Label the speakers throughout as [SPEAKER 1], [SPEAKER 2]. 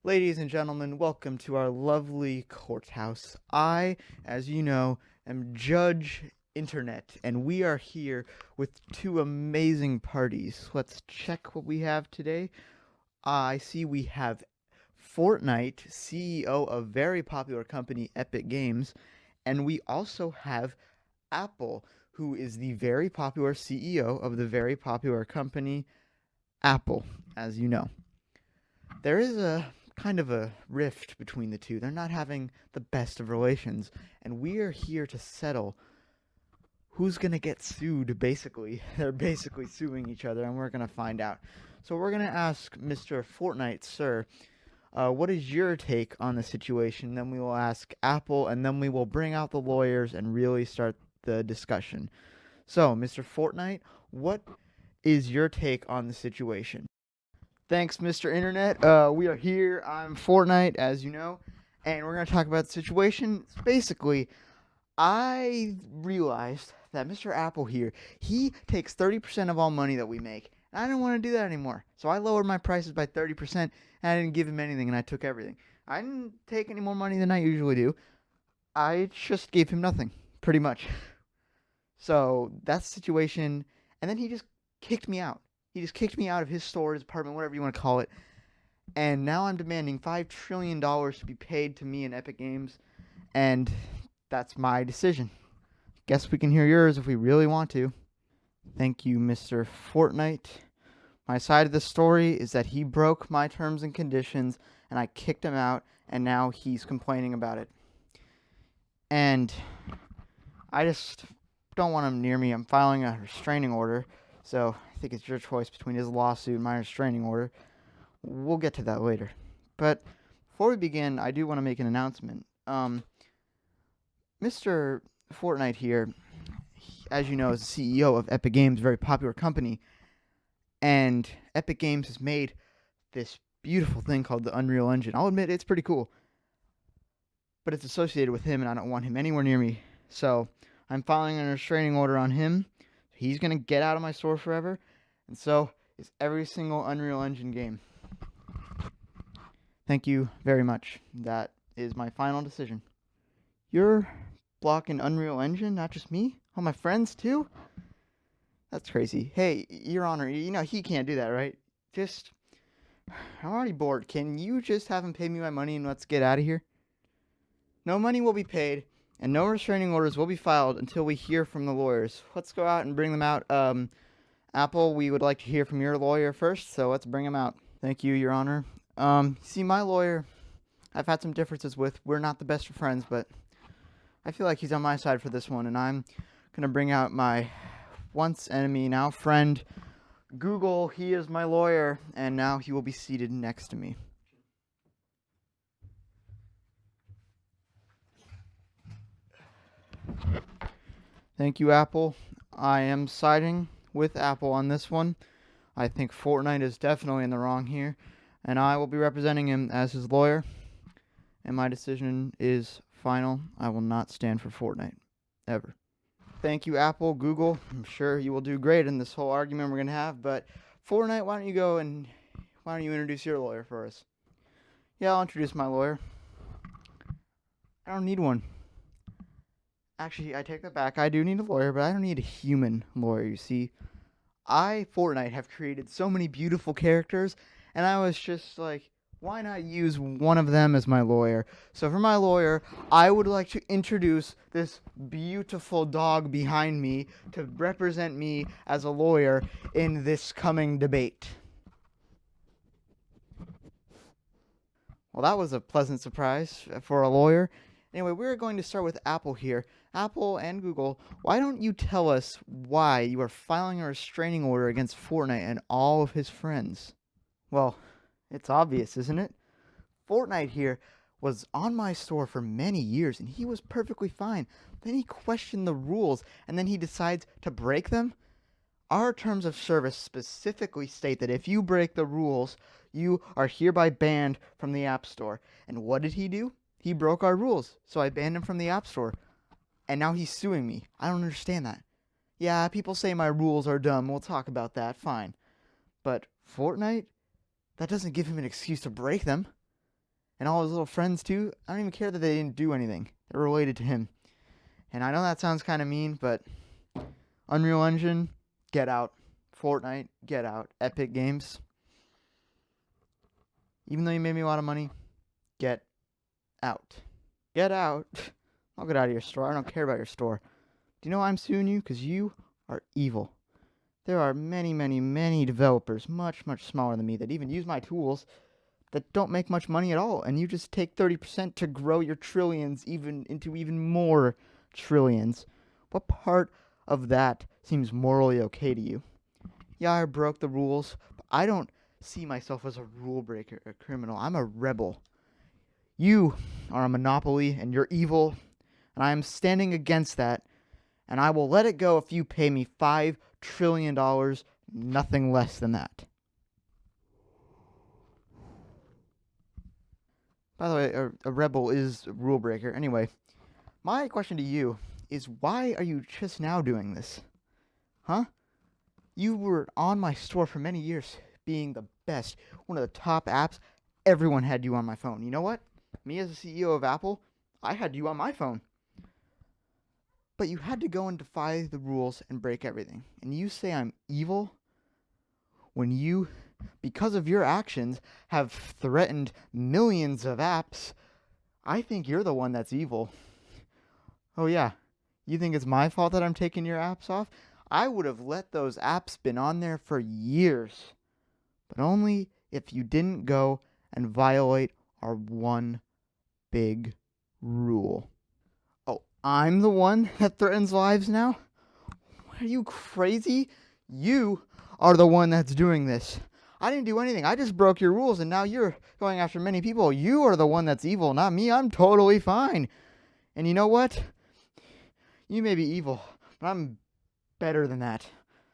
[SPEAKER 1] Ladies and gentlemen, welcome to our lovely courthouse. I, as you know, am Judge Internet, and we are here with two amazing parties. Let's check what we have today. I see we have Fortnite, CEO of very popular company Epic Games, and we also have Apple, who is the very popular CEO of the very popular company Apple, as you know. There is a kind of a rift between the two. They're not having the best of relations, and we are here to settle who's going to get sued, basically. They're basically suing each other, and we're going to find out. So we're going to ask Mr. Fortnite, sir, what is your take on the situation? Then we will ask Apple, and then we will bring out the lawyers and really start the discussion. So, Mr. Fortnite, what is your take on the situation? Thanks, Mr. Internet. We are here. I'm Fortnite, as you know, and we're going to talk about the situation. Basically, I realized that Mr. Apple here, he takes 30% of all money that we make, and I didn't want to do that anymore. So I lowered my prices by 30%, and I didn't give him anything, and I took everything. I didn't take any more money than I usually do. I just gave him nothing, pretty much. So that's the situation, and then he just kicked me out. He just kicked me out of his store, his apartment, whatever you want to call it. And now I'm demanding $5 trillion to be paid to me in Epic Games. And that's my decision. Guess we can hear yours if we really want to. Thank you, Mr. Fortnite. My side of the story is that he broke my terms and conditions, and I kicked him out, and now he's complaining about it. And I just don't want him near me. I'm filing a restraining order. So I think it's your choice between his lawsuit and my restraining order. We'll get to that later. But before we begin, I do want to make an announcement. Mr. Fortnite here, as you know, is the CEO of Epic Games, a very popular company. And Epic Games has made this beautiful thing called the Unreal Engine. I'll admit it's pretty cool. But it's associated with him, and I don't want him anywhere near me. So I'm filing a restraining order on him. He's going to get out of my store forever, and so is every single Unreal Engine game. Thank you very much. That is my final decision. You're blocking Unreal Engine, not just me? All my friends, too? That's crazy. Hey, Your Honor, you know he can't do that, right? I'm already bored. Can you just have him pay me my money and let's get out of here? No money will be paid, and no restraining orders will be filed until we hear from the lawyers. Let's go out and bring them out. Apple, we would like to hear from your lawyer first, so let's bring him out. Thank you, Your Honor. See, my lawyer, I've had some differences with. We're not the best of friends, but I feel like he's on my side for this one, and I'm going to bring out my once enemy, now friend, Google. He is my lawyer, and now he will be seated next to me. Thank you, Apple. I am siding with Apple on this one. I think Fortnite is definitely in the wrong here, and I will be representing him as his lawyer. And my decision is final. I will not stand for Fortnite, ever. Thank you, Apple, Google. I'm sure you will do great in this whole argument we're going to have, but Fortnite, why don't you introduce your lawyer for us? Yeah, I'll introduce my lawyer. I don't need one. Actually, I take that back. I do need a lawyer, but I don't need a human lawyer, you see. I, Fortnite, have created so many beautiful characters, and I was just like, why not use one of them as my lawyer? So for my lawyer, I would like to introduce this beautiful dog behind me to represent me as a lawyer in this coming debate. Well, that was a pleasant surprise for a lawyer. Anyway, we're going to start with Apple here. Apple and Google, why don't you tell us why you are filing a restraining order against Fortnite and all of his friends? Well, it's obvious, isn't it? Fortnite here was on my store for many years, and he was perfectly fine. Then he questioned the rules, and then he decides to break them? Our terms of service specifically state that if you break the rules, you are hereby banned from the App Store. And what did he do? He broke our rules, so I banned him from the App Store. And now he's suing me. I don't understand that. Yeah, people say my rules are dumb. We'll talk about that. Fine. But Fortnite? That doesn't give him an excuse to break them. And all his little friends, too. I don't even care that they didn't do anything. They're related to him. And I know that sounds kind of mean, but Unreal Engine, get out. Fortnite, get out. Epic Games, even though you made me a lot of money, get out. Get out. I'll get out of your store. I don't care about your store. Do you know why I'm suing you? Because you are evil. There are many, many, many developers, much, much smaller than me, that even use my tools that don't make much money at all. And you just take 30% to grow your trillions into even more trillions. What part of that seems morally okay to you? Yeah, I broke the rules, but I don't see myself as a rule breaker, a criminal. I'm a rebel. You are a monopoly, and you're evil, and I am standing against that, and I will let it go if you pay me $5 trillion, nothing less than that. By the way, a rebel is a rule breaker. Anyway, my question to you is, why are you just now doing this? Huh? You were on my store for many years, being the best, one of the top apps. Everyone had you on my phone. You know what? Me as the CEO of Apple, I had you on my phone. But you had to go and defy the rules and break everything. And you say I'm evil when you, because of your actions, have threatened millions of apps. I think you're the one that's evil. Oh yeah, you think it's my fault that I'm taking your apps off? I would have let those apps been on there for years. But only if you didn't go and violate our one big rule. Oh, I'm the one that threatens lives now? Are you crazy? You are the one that's doing this. I didn't do anything. I just broke your rules, and now you're going after many people. You are the one that's evil, not me. I'm totally fine. And you know what? You may be evil, but I'm better than that.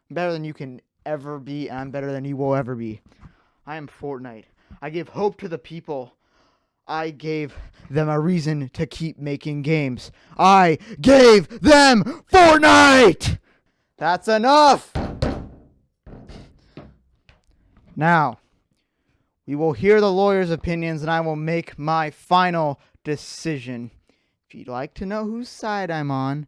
[SPEAKER 1] I'm better than you can ever be, and I'm better than you will ever be. I am Fortnite. I give hope to the people. I gave them a reason to keep making games. I gave them Fortnite! That's enough! Now, we will hear the lawyer's opinions, and I will make my final decision. If you'd like to know whose side I'm on,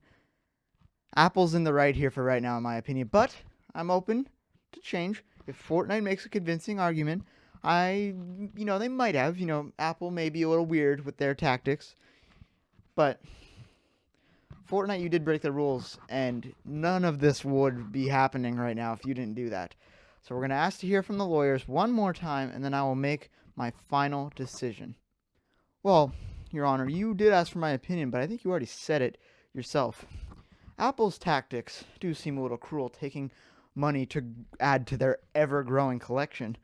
[SPEAKER 1] Apple's in the right here for right now, in my opinion. But I'm open to change. If Fortnite makes a convincing argument, they might have. Apple may be a little weird with their tactics. But Fortnite, you did break the rules, and none of this would be happening right now if you didn't do that. So we're going to ask to hear from the lawyers one more time, and then I will make my final decision. Well, Your Honor, you did ask for my opinion, but I think you already said it yourself. Apple's tactics do seem a little cruel, taking money to add to their ever-growing collection.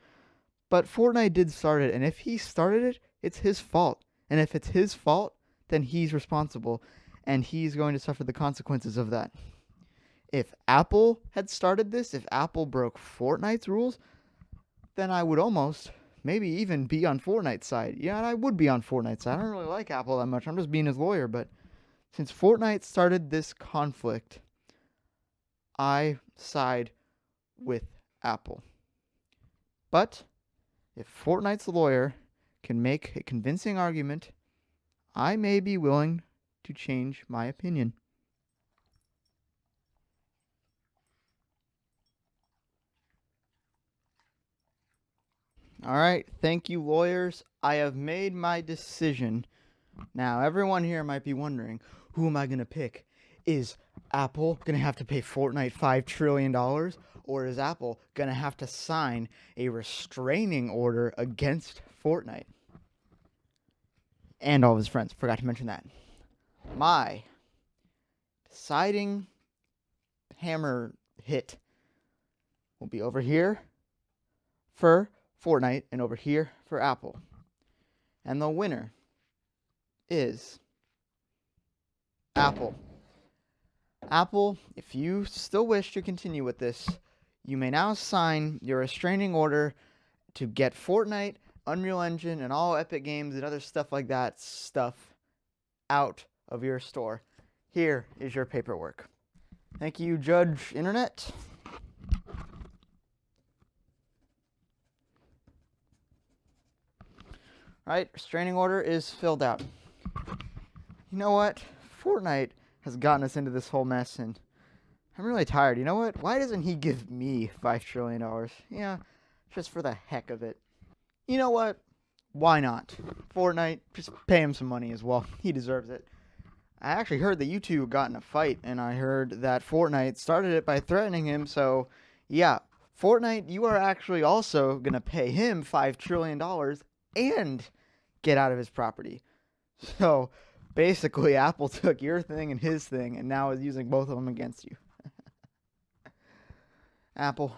[SPEAKER 1] But Fortnite did start it, and if he started it, it's his fault. And if it's his fault, then he's responsible, and he's going to suffer the consequences of that. If Apple had started this, if Apple broke Fortnite's rules, then I would almost maybe even be on Fortnite's side. Yeah, I would be on Fortnite's side. I don't really like Apple that much. I'm just being his lawyer, but since Fortnite started this conflict, I side with Apple. But if Fortnite's lawyer can make a convincing argument, I may be willing to change my opinion. All right, thank you, lawyers. I have made my decision. Now, everyone here might be wondering, who am I going to pick? Is Apple going to have to pay Fortnite $5 trillion? Or is Apple going to have to sign a restraining order against Fortnite? And all of his friends. Forgot to mention that. My deciding hammer hit will be over here for Fortnite and over here for Apple. And the winner is Apple. Apple, if you still wish to continue with this, you may now sign your restraining order to get Fortnite, Unreal Engine, and all Epic Games and other stuff like that out of your store. Here is your paperwork. Thank you, Judge Internet. Right? Restraining order is filled out. You know what? Fortnite has gotten us into this whole mess, and I'm really tired. You know what? Why doesn't he give me $5 trillion? Yeah, just for the heck of it. You know what? Why not? Fortnite, just pay him some money as well. He deserves it. I actually heard that you two got in a fight, and I heard that Fortnite started it by threatening him, so yeah. Fortnite, you are actually also going to pay him $5 trillion and get out of his property. So basically, Apple took your thing and his thing, and now is using both of them against you. Apple,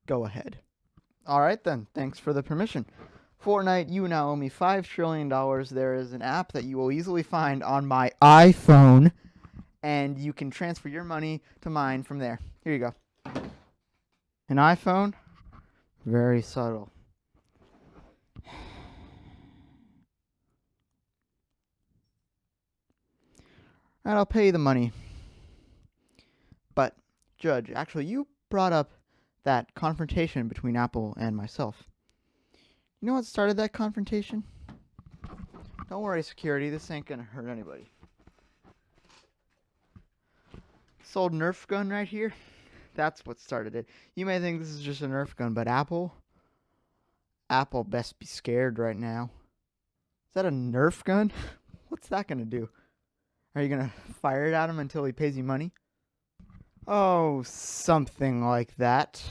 [SPEAKER 1] go ahead. All right, then. Thanks for the permission. Fortnite, you now owe me $5 trillion. There is an app that you will easily find on my iPhone, and you can transfer your money to mine from there. Here you go. An iPhone? Very subtle. Alright, I'll pay you the money. But, Judge, actually, you brought up that confrontation between Apple and myself. You know what started that confrontation? Don't worry, security. This ain't gonna hurt anybody. This old Nerf gun right here, that's what started it. You may think this is just a Nerf gun, but Apple best be scared right now. Is that a Nerf gun? What's that gonna do? Are you gonna fire it at him until he pays you money? Oh, something like that.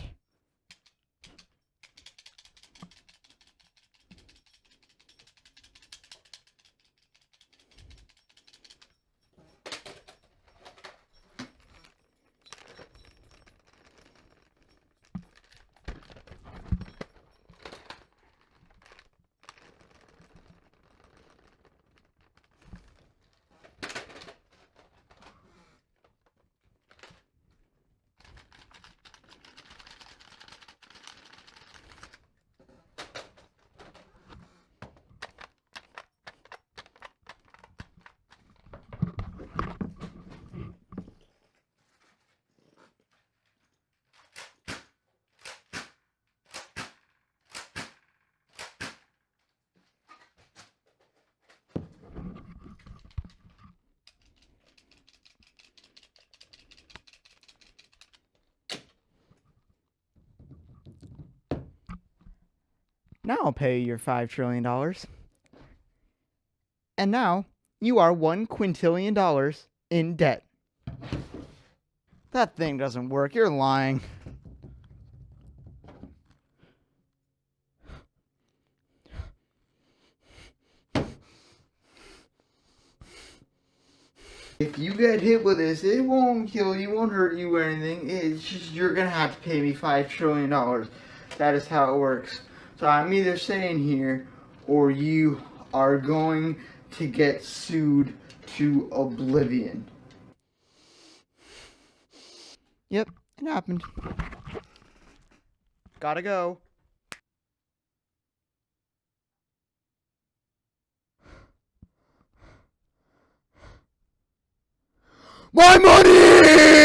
[SPEAKER 1] Now I'll pay you your $5 trillion. And now you are $1 quintillion in debt. That thing doesn't work. You're lying. If you get hit with this, it won't kill you, won't hurt you or anything. It's just you're gonna have to pay me $5 trillion. That is how it works. So I'm either saying here, or you are going to get sued to oblivion. Yep, it happened. Gotta go. My money!